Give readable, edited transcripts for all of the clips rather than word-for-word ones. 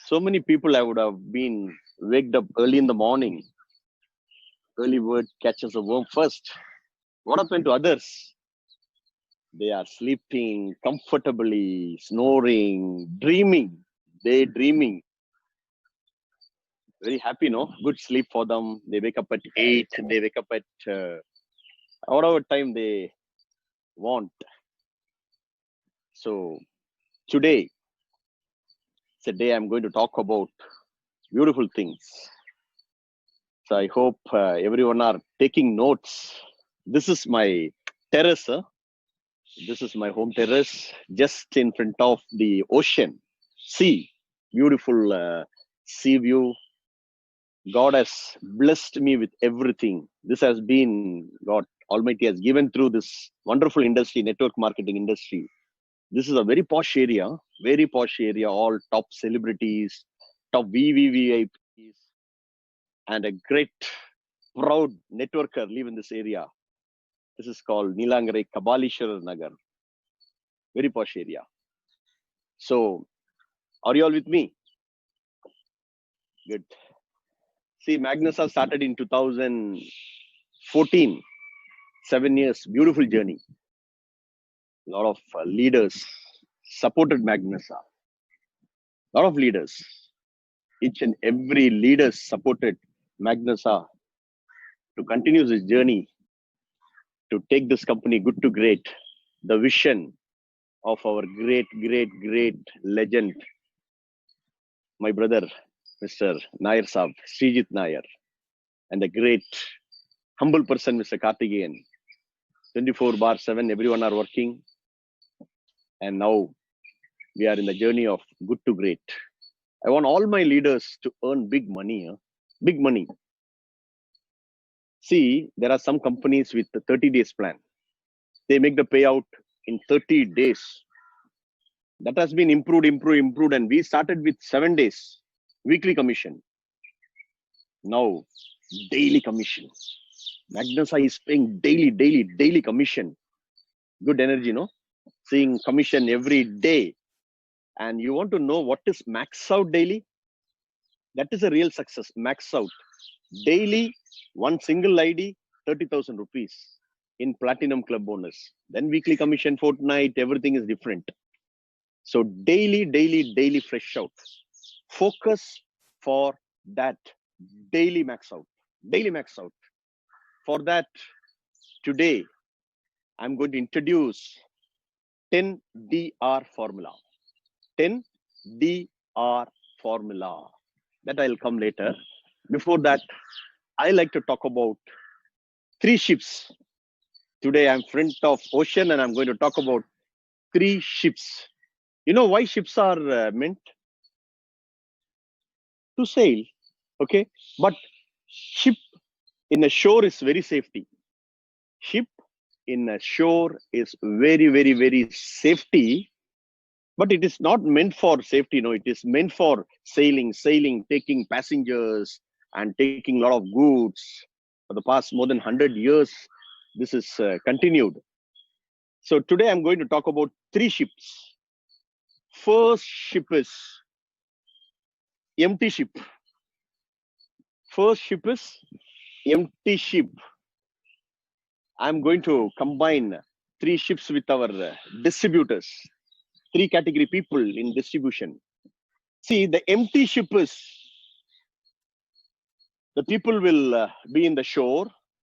So many people I would have been waked up early in the morning. Early bird catches a worm first. What happened to others? They are sleeping comfortably, snoring, dreaming, daydreaming. Very happy, no? Good sleep for them. They wake up at 8, they wake up at whatever time they want. So, today, it's a day I'm going to talk about beautiful things. So, I hope everyone are taking notes. This is my terrace. This is my home terrace, just in front of the ocean, sea, beautiful sea view. God has blessed me with everything. This has been God Almighty has given through this wonderful industry, network marketing industry. This is a very posh area, all top celebrities, top VVVIPs, and a great, proud networker live in this area. This is called Nilangarai Kabalishwar Nagar. Very posh area. So, are you all with me? Good. See, Magnusa started in 2014. 7 years, beautiful journey. A lot of leaders supported Magnusa. A lot of leaders, each and every leader supported Magnusa to continue this journey, to take this company good to great. The vision of our great legend, my brother, Mr. Nair Saab, Srijit Nair, and the great humble person, Mr. Karthikeyan. 24/7, everyone are working. And now we are in the journey of good to great. I want all my leaders to earn big money. Big money. See, there are some companies with the 30 days plan. They make the payout in 30 days. That has been improved. And we started with 7 days, weekly commission. Now, daily commission. Magnusa is paying daily commission. Good energy, no? Seeing commission every day. And you want to know what is max out daily? That is a real success. Max out. Daily, one single ID, 30,000 rupees in Platinum Club bonus. Then weekly commission, fortnight, everything is different. So daily fresh out. Focus for that daily max out. Daily max out. For that, today, I'm going to introduce 10DR formula. 10DR formula. That I'll come later. Before that, I like to talk about 3 ships. Today I'm front of ocean and I'm going to talk about 3 ships. You know why ships are meant? To sail. Okay. But ship in a shore is very safety. Ship in a shore is very safety. But it is not meant for safety. No, it is meant for sailing, taking passengers and taking a lot of goods. For the past more than 100 years, this is continued. So today I'm going to talk about 3 ships. First ship is empty ship. First ship is empty ship. I'm going to combine 3 ships with our distributors. 3 category people in distribution. See, the empty ship is the people will be in the shore,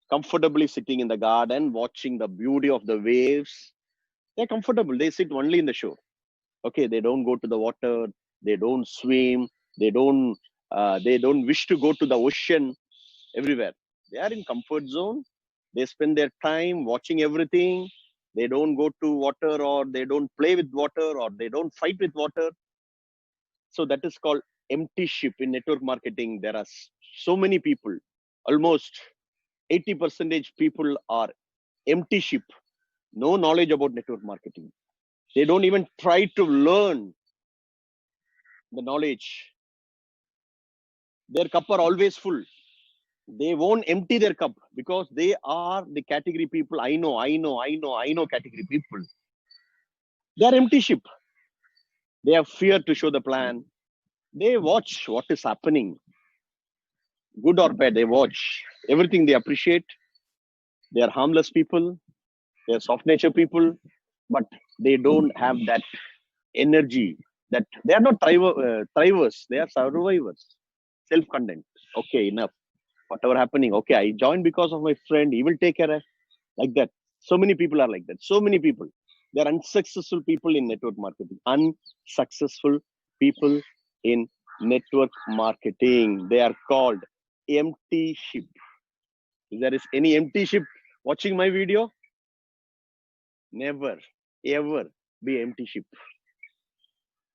comfortably sitting in the garden, watching the beauty of the waves. They're comfortable. They sit only in the shore. Okay, they don't go to the water. They don't swim. They don't wish to go to the ocean everywhere. They are in comfort zone. They spend their time watching everything. They don't go to water, or they don't play with water, or they don't fight with water. So that is called empty ship. In network marketing, there are so many people, almost 80% people are empty ship. No knowledge about network marketing. They don't even try to learn the knowledge. Their cup are always full. They won't empty their cup because they are the category people. I know category people. They are empty ship. They have fear to show the plan. They watch what is happening, good or bad. They watch everything. They appreciate. They are harmless people. They are soft nature people, but they don't have that energy. That they are not thrivers. They are survivors. Self-content. Okay, enough. Whatever happening. Okay, I joined because of my friend. He will take care of like that. So many people are like that. So many people. They are unsuccessful people in network marketing. Unsuccessful people in network marketing. They are called empty ship. If there is any empty ship watching my video, never, ever be empty ship.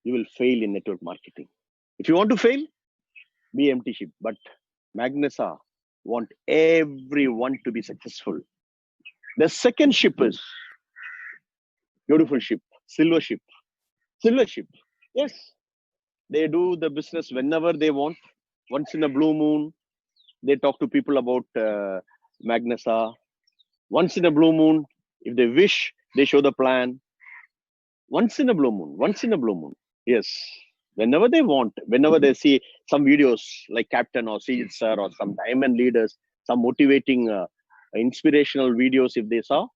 You will fail in network marketing. If you want to fail, be empty ship. But Magnesa want everyone to be successful. The second ship is beautiful ship, silver ship. Silver ship. Yes, they do the business whenever they want. Once in a blue moon, they talk to people about Magnesa. Once in a blue moon, if they wish, they show the plan. Once in a blue moon. Once in a blue moon. Yes. Whenever they want, whenever they see some videos like Captain or Sejit Sir or some diamond leaders, some motivating, inspirational videos, if they saw,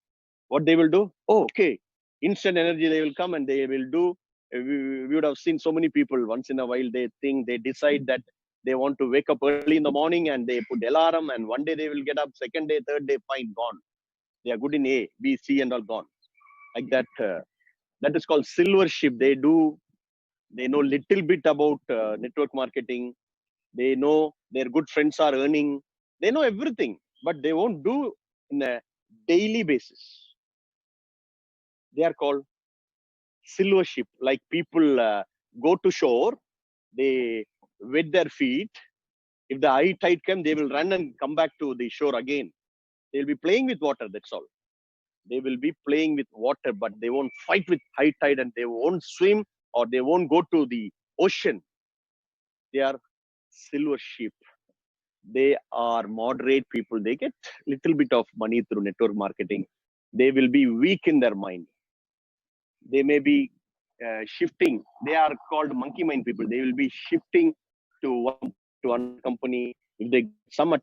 what they will do? Oh, okay. Instant energy, they will come and they will do. We would have seen so many people once in a while, they decide that they want to wake up early in the morning and they put alarm, and one day they will get up, second day, third day, fine, gone. They are good in A, B, C, and all gone. Like that. That is called silver ship. They know little bit about network marketing. They know their good friends are earning. They know everything, but they won't do in a daily basis. They are called silver ship. Like people go to shore, they wet their feet. If the high tide comes, they will run and come back to the shore again. They'll be playing with water. That's all. They will be playing with water, but they won't fight with high tide, and they won't swim, or they won't go to the ocean. They are silver sheep. They are moderate people. They get little bit of money through network marketing. They will be weak in their mind. They may be shifting. They are called monkey mind people. They will be shifting to one company. If they some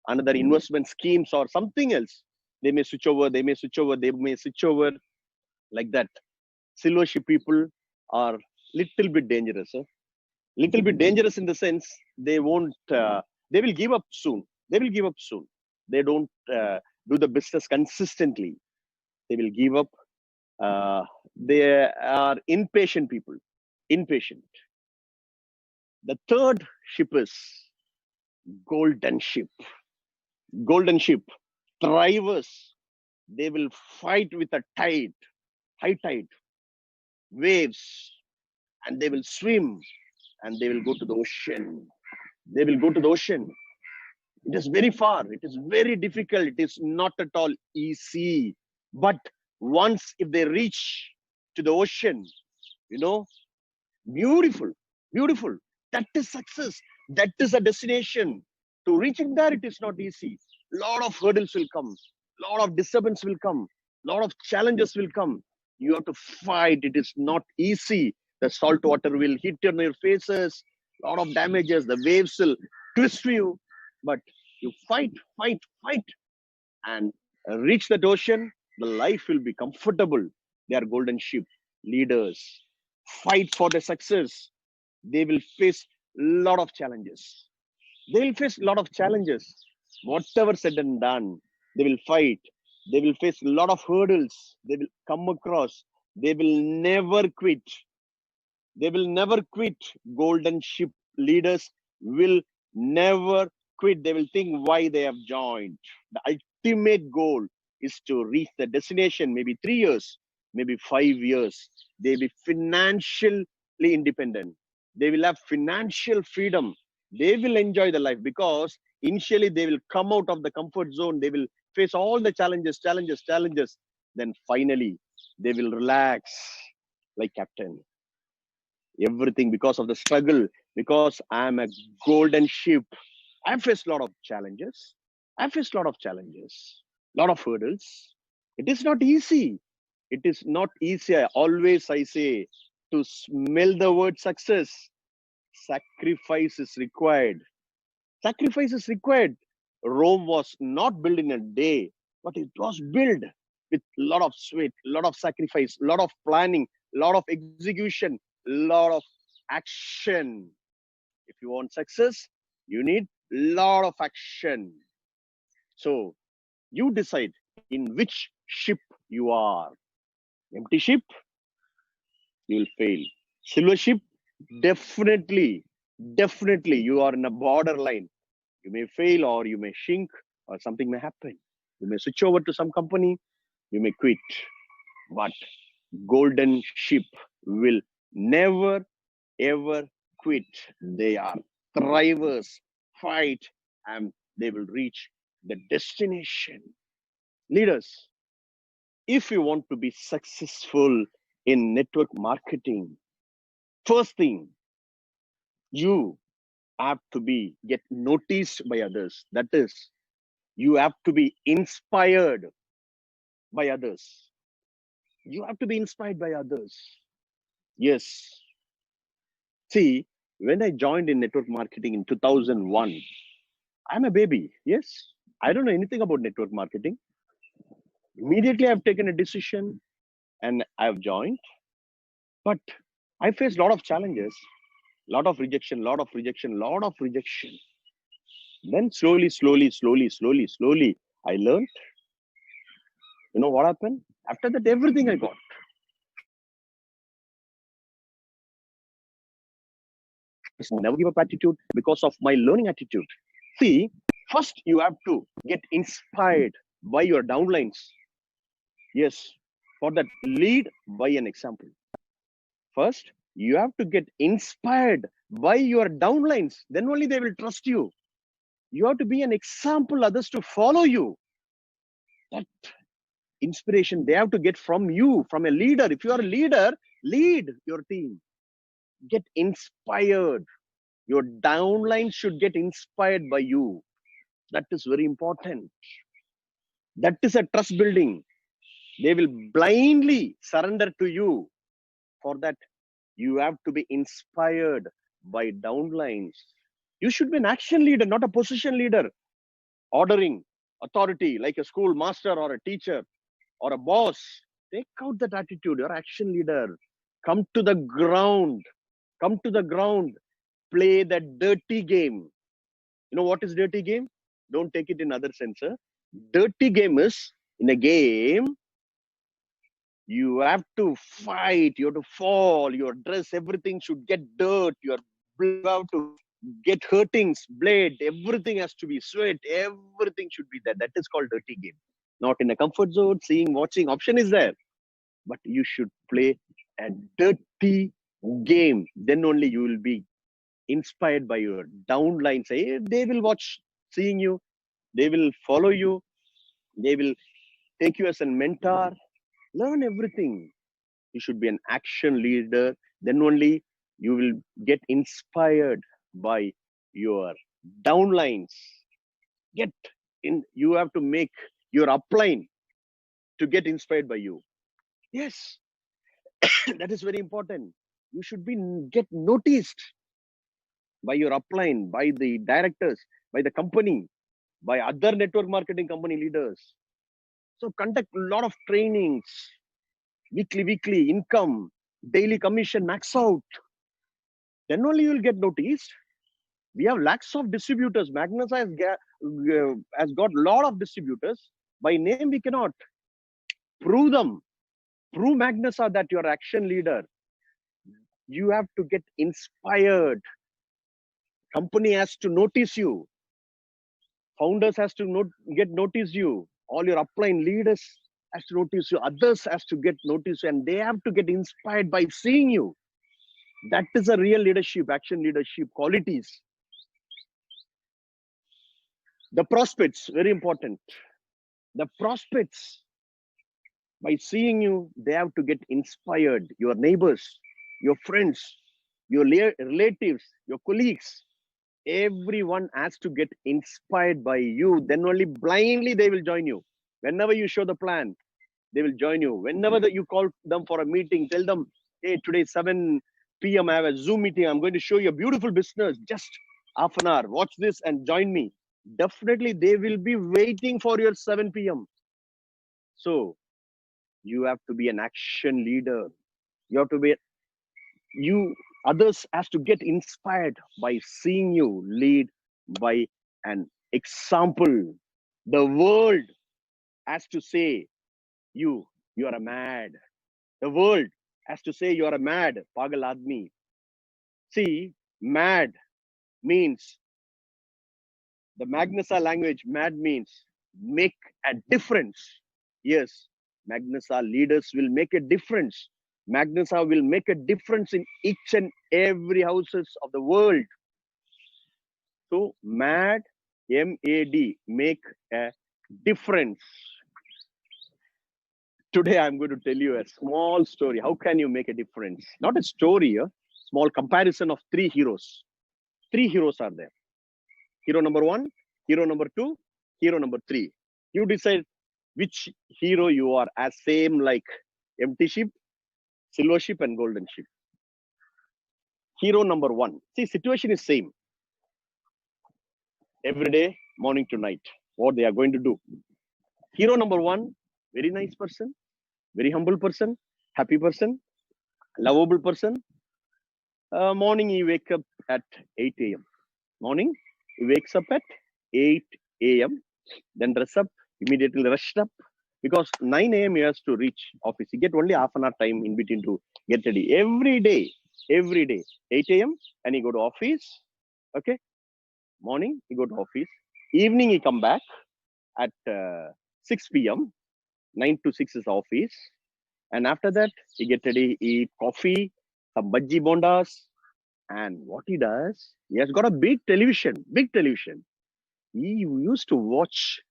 another investment schemes or something else, they may switch over. They may switch over. They may switch over like that. Silver ship people are little bit dangerous. Little bit dangerous in the sense they won't. They will give up soon. They will give up soon. They don't do the business consistently. They will give up. They are impatient people. Impatient. The third ship is golden ship. Golden ship. Thrivers. They will fight with a tide, high tide, waves, and they will swim, and they will go to the ocean. They will go to the ocean. It is very far. It is very difficult. It is not at all easy. But once if they reach to the ocean, you know, beautiful, beautiful. That is success. That is a destination. To reaching there, it is not easy. Lot of hurdles will come. Lot of disturbance will come. Lot of challenges will come. You have to fight. It is not easy. The salt water will hit on your faces. Lot of damages. The waves will twist you. But you fight, fight, fight, and reach that ocean. The life will be comfortable. They are golden sheep leaders. Fight for the success. They will face a lot of challenges. They will face a lot of challenges. Whatever said and done, they will fight. They will face a lot of hurdles. They will come across. They will never quit. They will never quit. Golden ship leaders will never quit. They will think why they have joined. The ultimate goal is to reach the destination, maybe 3 years, maybe 5 years. They will be financially independent. They will have financial freedom. They will enjoy the life because initially they will come out of the comfort zone. They will face all the challenges. Then finally, they will relax like Captain. Everything because of the struggle, because I'm a golden sheep. I faced a lot of challenges. I faced a lot of challenges, a lot of hurdles. It is not easy. It is not easy. Always I say to smell the word success. Sacrifice is required. Sacrifice is required. Rome was not built in a day, but it was built with a lot of sweat, a lot of sacrifice, a lot of planning, a lot of execution, a lot of action. If you want success, you need a lot of action. So you decide in which ship you are. Empty ship, you will fail. Silver ship, definitely, definitely you are in a borderline. You may fail or you may sink or something may happen. You may switch over to some company, you may quit. But golden ship will never ever quit. They are thrivers, fight, and they will reach the destination. Leaders, if you want to be successful in network marketing, first thing, you have to get noticed by others. That is, you have to be inspired by others. You have to be inspired by others. Yes. See, when I joined in network marketing in 2001, I'm a baby. Yes. I don't know anything about network marketing. Immediately, I've taken a decision and I've joined. But I faced a lot of challenges, lot of rejection, lot of rejection, lot of rejection. Then slowly, I learned. You know what happened? After that, everything I got. Never give up attitude because of my learning attitude. See, first you have to get inspired by your downlines. Yes, for that, lead by an example. First, you have to get inspired by your downlines. Then only they will trust you. You have to be an example, others to follow you. That inspiration they have to get from you, from a leader. If you are a leader, lead your team. Get inspired. Your downline should get inspired by you. That is very important. That is a trust building. They will blindly surrender to you. For that, you have to be inspired by downlines. You should be an action leader, not a position leader. Ordering authority like a school master or a teacher or a boss. Take out that attitude. You're action leader. Come to the ground. Come to the ground. Play the dirty game. You know what is dirty game? Don't take it in other sense. Huh? Dirty game is, in a game, you have to fight, you have to fall, your dress, everything should get dirt, you have to get hurtings, blade, everything has to be sweat, everything should be there. That is called dirty game. Not in a comfort zone, seeing, watching, option is there. But you should play a dirty game. Then only you will be inspired by your downline. Say, they will watch seeing you, they will follow you, they will take you as a mentor. Learn everything. You should be an action leader. Then only you will get inspired by your downlines. Get in. You have to make your upline to get inspired by you. Yes, that is very important. You should get noticed by your upline, by the directors, by the company, by other network marketing company leaders. So conduct a lot of trainings, weekly income, daily commission, max out. Then only you will get noticed. We have lakhs of distributors. Magnus has got a lot of distributors. By name, we cannot prove them. Prove Magnusa that you're action leader. You have to get inspired. Company has to notice you. Founders has to get notice you. All your upline leaders has to notice you. Others has to get noticed, and they have to get inspired by seeing you. That is a real leadership, action leadership qualities. The prospects, very important. The prospects, by seeing you, they have to get inspired. Your neighbors, your friends, your relatives, your colleagues, everyone has to get inspired by you. Then only blindly they will join you. Whenever you show the plan, they will join you. Whenever you call them for a meeting, tell them, hey, today 7 p.m. I have a Zoom meeting. I'm going to show you a beautiful business. Just half an hour. Watch this and join me. Definitely, they will be waiting for your 7 p.m. So you have to be an action leader. You have to be others has to get inspired by seeing you lead by an example. The world has to say you are a mad. The world has to say you are a mad, pagal admi. See, mad means, the Magnasa language, mad means make a difference. Yes, Magnasa leaders will make a difference. Magnasa will make a difference in each and every houses of the world. So mad, M-A-D, make a difference. Today I'm going to tell you a small story. How can you make a difference? Not a story, a small comparison of 3 heroes. 3 heroes are there. Hero number 1, hero number 2, hero number 3. You decide which hero you are, as same like empty ship, silver ship and golden ship. Hero number 1. See, situation is same. Every day, morning to night, what they are going to do. Hero number 1, very nice person, very humble person, happy person, lovable person. Morning he wake up at 8 a.m. Morning he wakes up at 8 a.m. Then dress up, immediately rushed up, because 9 a.m. he has to reach office. He get only half an hour time in between to get ready. Every day, 8 a.m. and he go to office. Okay, morning he go to office. Evening he come back at 6 p.m. 9 to 6 is office. And after that, he get ready, eat coffee, some bhaji bondas. And what he does, he has got a big television. He used to watch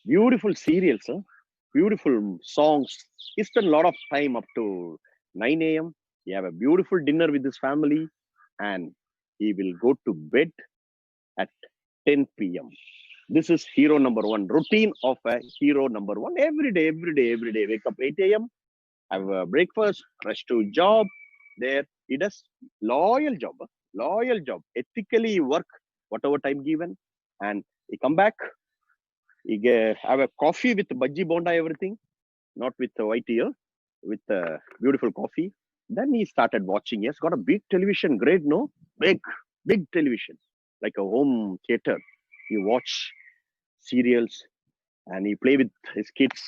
beautiful serials, beautiful songs. He spent a lot of time up to 9 a.m. He have a beautiful dinner with his family, and he will go to bed at 10 p.m. This is hero number 1. Routine of a hero number 1. Every day. Wake up 8 a.m. Have a breakfast, rush to job. There he does loyal job. Ethically work whatever time given, and he come back. He have a coffee with bhaji bonda, everything, not with white tea, with beautiful coffee. Then he started watching. He has got a big television, great, no? Big television, like a home theater. He watch serials and he play with his kids.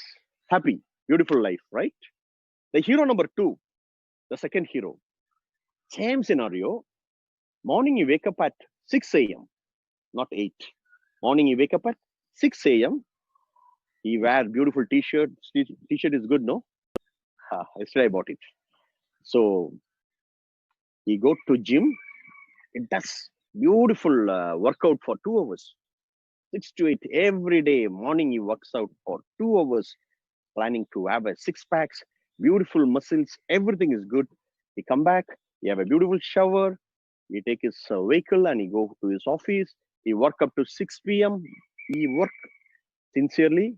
Happy, beautiful life, right? The hero number 2, the second hero, same scenario. Morning you wake up at 6 a.m., not 8. Morning you wake up at 6 a.m. He wear beautiful t-shirt. T-shirt is good, no? Yesterday I bought it. So he go to gym. It does beautiful workout for 2 hours. 6 to 8 every day. Morning he works out for 2 hours, planning to have a 6 packs, beautiful muscles. Everything is good. He come back. He have a beautiful shower. He take his vehicle and he go to his office. He work up to 6 p.m. He work sincerely.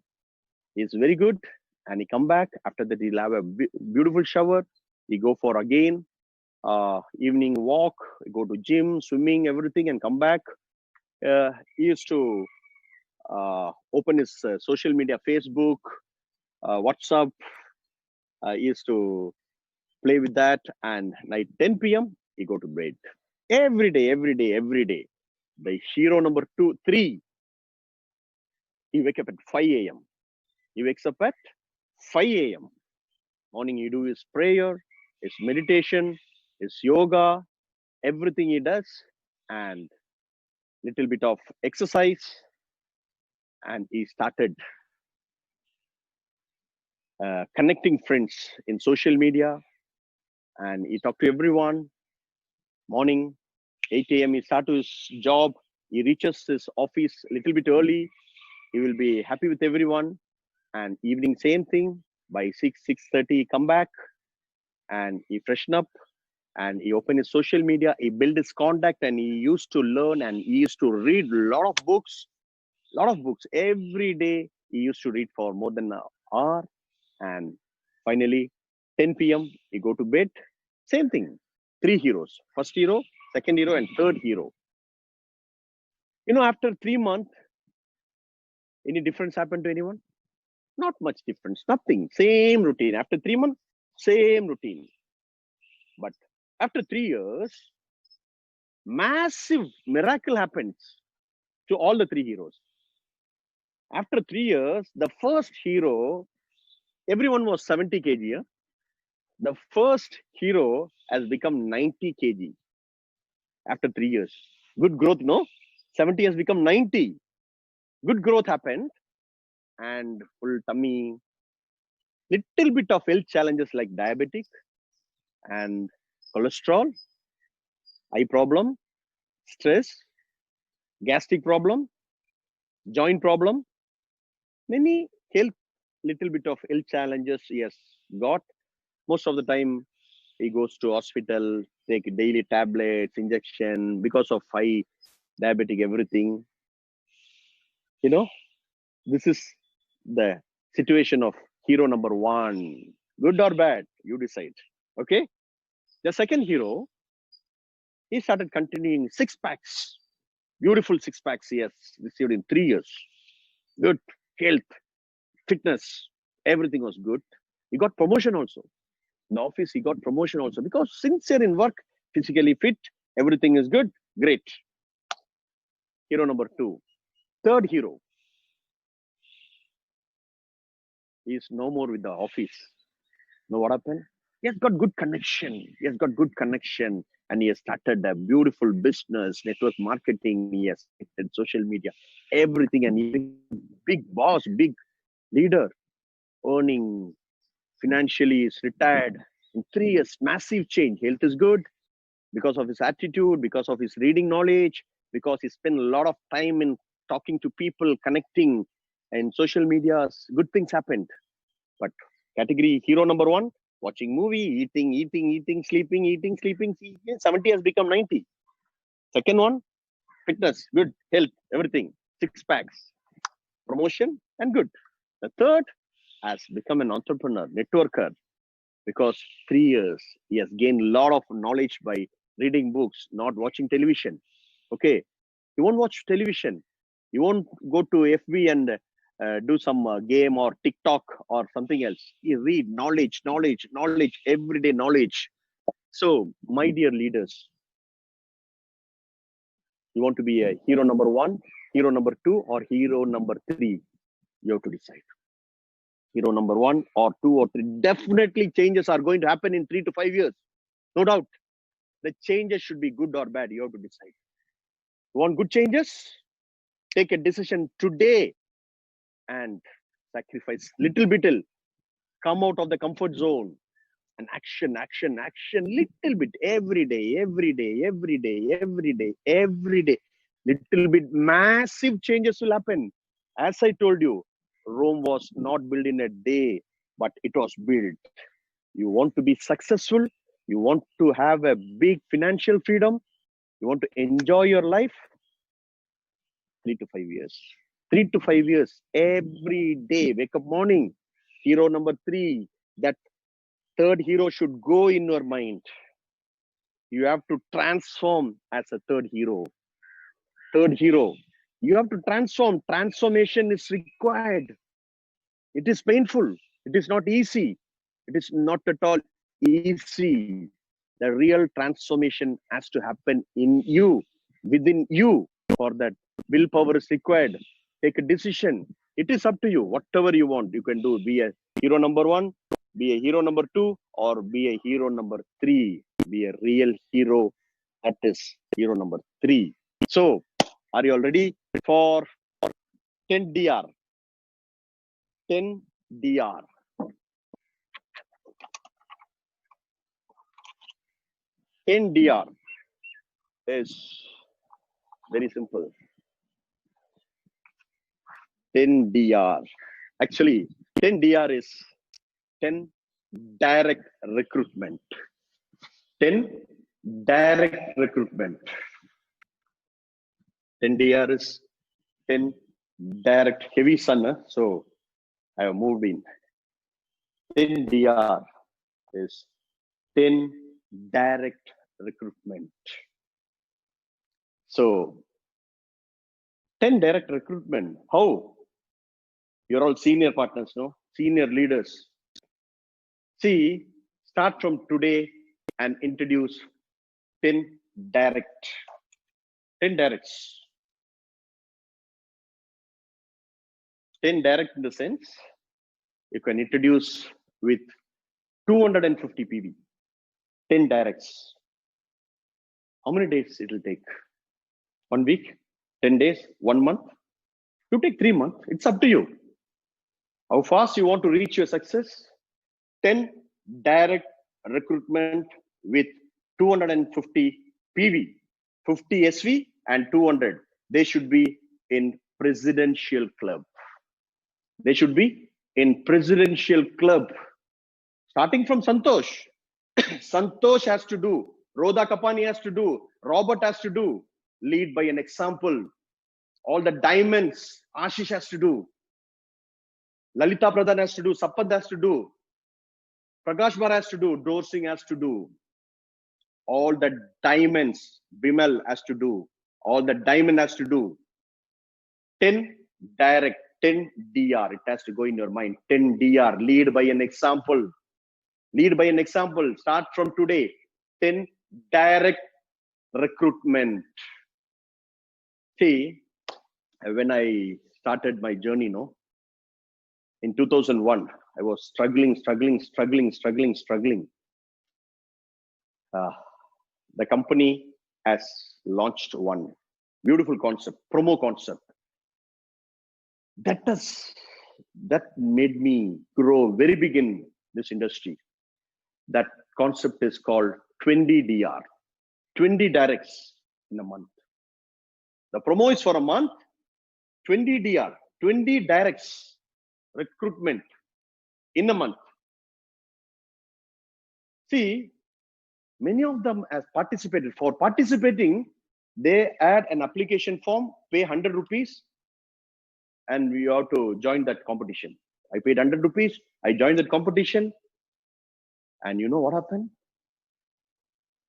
He's very good. And he come back. After that, he'll have a beautiful shower. He go for again evening walk, go to gym, swimming, everything, and come back. He used to open his social media, Facebook, WhatsApp. He used to play with that. And night 10 p.m. he go to bed. Every day. The hero number 3, he wake up at 5 a.m. He wakes up at 5 a.m. Morning he do his prayer, his meditation, his yoga, everything he does, and little bit of exercise. And he started connecting friends in social media, and he talked to everyone. Morning 8 a.m. he start his job. He reaches his office a little bit early. He will be happy with everyone. And evening same thing. By 6:30 he come back and he freshen up and he open his social media. He build his contact and he used to learn and he used to read a lot of books. Every day he used to read for more than an hour. And finally 10 p.m. he go to bed. Same thing. 3 heroes. First hero, second hero, and third hero. After 3 months, any difference happened to anyone? Not much difference. Nothing. Same routine. After 3 months, same routine. But after 3 years, massive miracle happens to all the 3 heroes. After 3 years, the first hero, everyone was 70 kg. The first hero has become 90 kg after 3 years. Good growth, no? 70 has become 90. Good growth happened, and full tummy, little bit of health challenges like diabetic and cholesterol, eye problem, stress, gastric problem, joint problem, many health, little bit of health challenges he has got. Most of the time, he goes to hospital, take daily tablets, injection because of high diabetic, everything. This is the situation of hero number 1. Good or bad, you decide. Okay. The second hero, he started continuing 6 packs. Beautiful 6 packs he has received in 3 years. Good health, fitness, everything was good. He got promotion also. In the office, he got promotion also because sincere in work, physically fit, everything is good. Great. Hero number 2. Third hero, he is no more with the office. Know what happened? He has got good connection. And he has started a beautiful business, network marketing. He has started social media, everything. And he's a big boss, big leader, earning financially, is retired. In 3 years, massive change. Health is good because of his attitude, because of his reading knowledge, because he spent a lot of time in talking to people, connecting, and social media. Good things happened. But category hero number 1, watching movie, eating, sleeping. 70 has become 90. Second one, fitness, good, health, everything, 6 packs, promotion, and good. The third has become an entrepreneur, networker, because 3 years he has gained a lot of knowledge by reading books, not watching television. Okay, you won't watch television. You won't go to FB and do some game or TikTok or something else. You read knowledge, everyday knowledge. So, my dear leaders, you want to be a hero number 1, hero number 2, or hero number 3? You have to decide. Hero number 1 or 2 or 3. Definitely changes are going to happen in 3 to 5 years. No doubt. The changes should be good or bad. You have to decide. You want good changes? Take a decision today and sacrifice little bit. Come out of the comfort zone and action, little bit every day. Little bit massive changes will happen. As I told you, Rome was not built in a day, but it was built. You want to be successful, you want to have a big financial freedom, you want to enjoy your life, 3 to 5 years. 3 to 5 years, every day, wake up morning. Hero number 3, that third hero should go in your mind. You have to transform as a third hero. Third hero, you have to transform. Transformation is required. It is painful. It is not easy. It is not at all easy. The real transformation has to happen in you, within you. For that, willpower is required. Take a decision. It is up to you. Whatever you want, you can do. Be a hero number 1, be a hero number 2, or be a hero number 3. Be a real hero. That is hero number 3. So, are you all ready for 10 DR? 10 DR. 10 DR is very simple. 10 DR. Actually, 10 DR is 10 direct recruitment. 10 direct recruitment. 10 DR is 10 direct, heavy sun, so I have moved in. 10 DR is 10 direct recruitment. So 10 direct recruitment. How? You're all senior partners, no? Senior leaders. See, start from today and introduce 10 direct. 10 directs. 10 direct in the sense you can introduce with 250 PV. 10 directs. How many days it will take? 1 week? 10 days? 1 month? You take 3 months. It's up to you. How fast you want to reach your success? 10 direct recruitment with 250 PV, 50 SV and 200. They should be in presidential club. They should be in presidential club. Starting from Santosh. Santosh has to do. Rodha Kapani has to do. Robert has to do. Lead by an example. All the diamonds Ashish has to do. Lalita Pradhan has to do. Sapad has to do. Prakash Bar has to do. Dor Singh has to do. All the diamonds Bimal has to do. All the diamond has to do. 10 direct, 10 DR. It has to go in your mind. 10 DR. Lead by an example. Lead by an example. Start from today. 10 direct recruitment. See, when I started my journey, in 2001, I was struggling. The company has launched one beautiful concept, promo concept. That made me grow very big in this industry. That concept is called 20 DR, 20 directs in a month. The promo is for a month, 20 DR, 20 directs recruitment in a month. See, many of them has participated. For participating, they add an application form, pay 100 rupees, and we have to join that competition. I paid 100 rupees, I joined that competition, and you know what happened?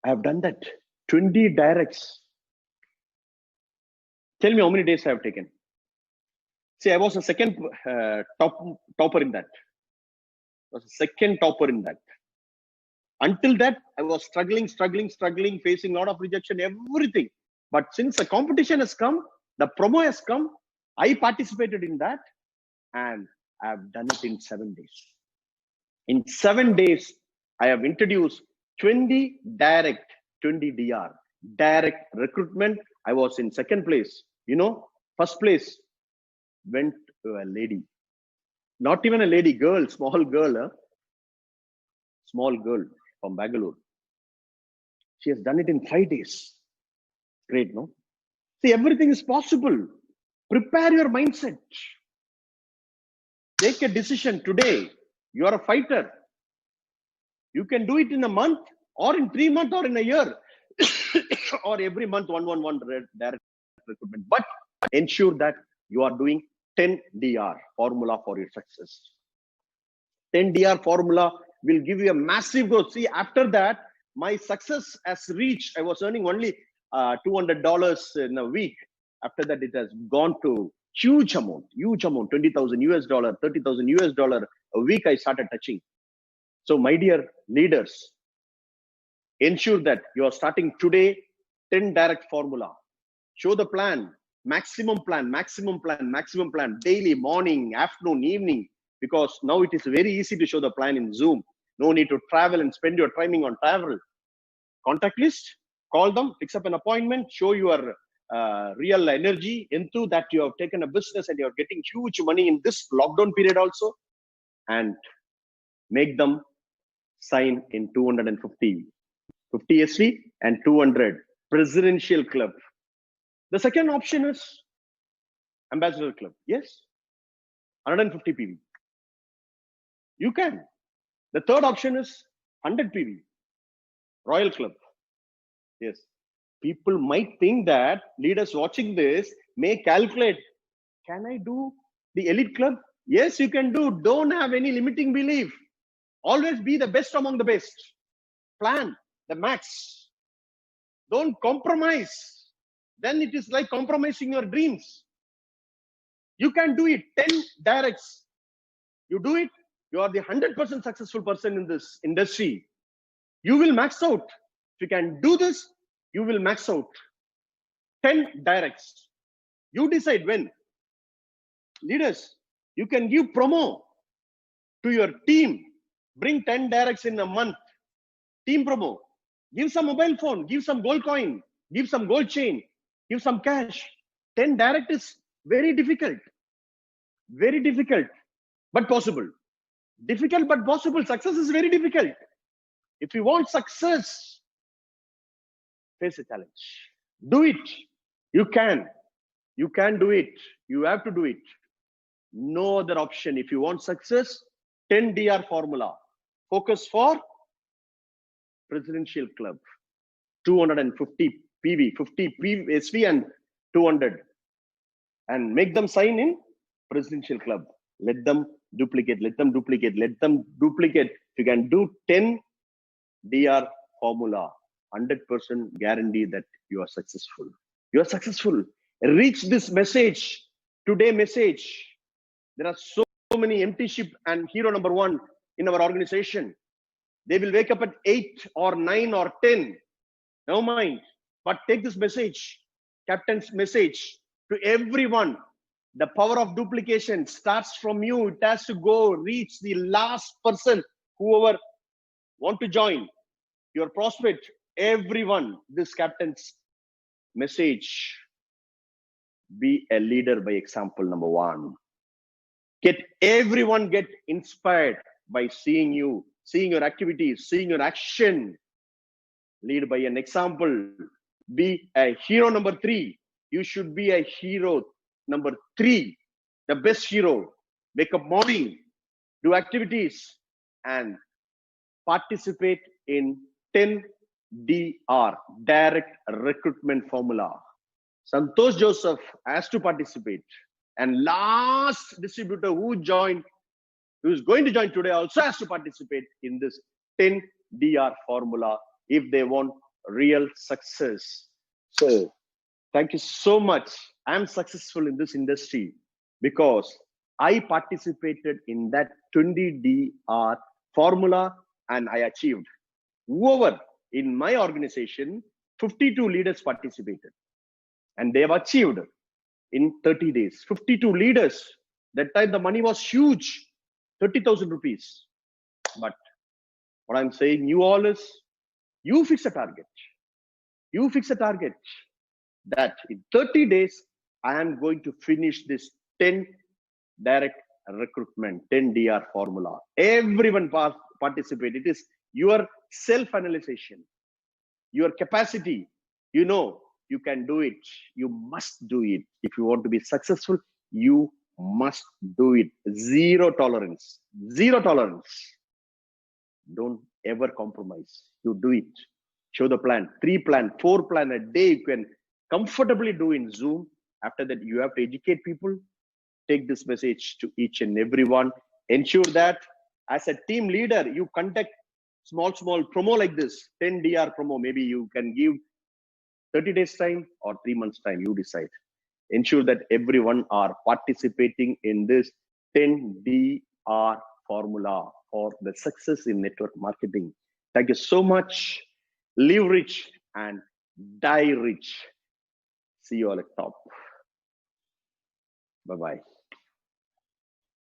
I have done that. 20 directs. Tell me how many days I have taken. See, I was a second topper in that. Until that, I was struggling, facing a lot of rejection, everything. But since the competition has come, the promo has come, I participated in that, and I have done it in 7 days. In 7 days, I have introduced 20 direct, 20 DR, direct recruitment. I was in second place. First place went to a lady. Not even a lady, girl, small girl. Small girl from Bangalore. She has done it in 5 days. Great, no? See, everything is possible. Prepare your mindset. Take a decision today. You are a fighter. You can do it in a month, or in 3 months, or in a year, or every month, one direct recruitment. But ensure that you are doing 10 DR formula for your success. 10 DR formula will give you a massive growth. See, after that, my success has reached, I was earning only $200 in a week. After that, it has gone to huge amount, $20,000 US, $30,000 US a week I started touching. So my dear leaders, ensure that you are starting today, 10 direct formula. Show the plan, maximum plan, daily, morning, afternoon, evening, because now it is very easy to show the plan in Zoom. No need to travel and spend your timing on travel. Contact list, call them, fix up an appointment, show your real energy into that you have taken a business and you're getting huge money in this lockdown period also, and make them sign in 250 SV and 200 presidential club. The second option is ambassador club. Yes, 150 PV. You can. The third option is 100 PV, Royal Club. Yes. People might think that leaders watching this may calculate, can I do the elite club? Yes, you can do. Don't have any limiting belief. Always be the best among the best. Plan the max. Don't compromise. Then it is like compromising your dreams. You can do it. 10 directs. You do it. You are the 100% successful person in this industry. You will max out. If you can do this, you will max out. 10 directs. You decide when. Leaders, you can give promo to your team. Bring 10 directs in a month. Team promo. Give some mobile phone. Give some gold coin. Give some gold chain. Give some cash. 10 direct is very difficult. Very difficult, but possible. Difficult, but possible. Success is very difficult. If you want success, face a challenge. Do it. You can. You can do it. You have to do it. No other option. If you want success, 10 DR formula. Focus for Presidential Club. 250 PV, 50 SV and 200. And make them sign in Presidential Club. Let them duplicate, let them duplicate, let them duplicate. If you can do 10 DR formula, 100% guarantee that you are successful. You are successful. Reach this message, today message. There are so many empty ship and hero number 1 in our organization. They will wake up at 8 or 9 or 10. Never mind. But take this message, captain's message to everyone. The power of duplication starts from you. It has to go reach the last person, whoever want to join, your prospect, everyone. This captain's message. Be a leader by example, number 1. Everyone get inspired by seeing you, seeing your activities, seeing your action. Lead by an example. Be a hero number 3. You should be a hero number 3, the best hero. Wake up morning, do activities, and participate in 10 DR, direct recruitment formula. Santosh Joseph has to participate. And last distributor who is going to join today also has to participate in this 10 DR formula if they want real success. So, thank you so much. I'm successful in this industry because I participated in that 20 DR formula and I achieved. Whoever in my organization, 52 leaders participated and they have achieved in 30 days. 52 leaders. That time the money was huge, 30,000 rupees. But what I'm saying you all is, you fix a target. You fix a target that in 30 days, I am going to finish this 10 direct recruitment, 10 DR formula. Everyone participate. It is your self-analysis, your capacity. You know, you can do it. You must do it. If you want to be successful, you must do it. Zero tolerance. Zero tolerance. Don't ever compromise. You do it. Show the plan. 3 plan, 4 plan a day. You can comfortably do in Zoom. After that, you have to educate people. Take this message to each and everyone. Ensure that as a team leader, you conduct small promo like this, 10 DR promo. Maybe you can give 30 days time or 3 months time, you decide. Ensure that everyone are participating in this 10 DR formula for the success in network marketing. Thank you so much. Live rich and die rich. See you all at top. Bye-bye.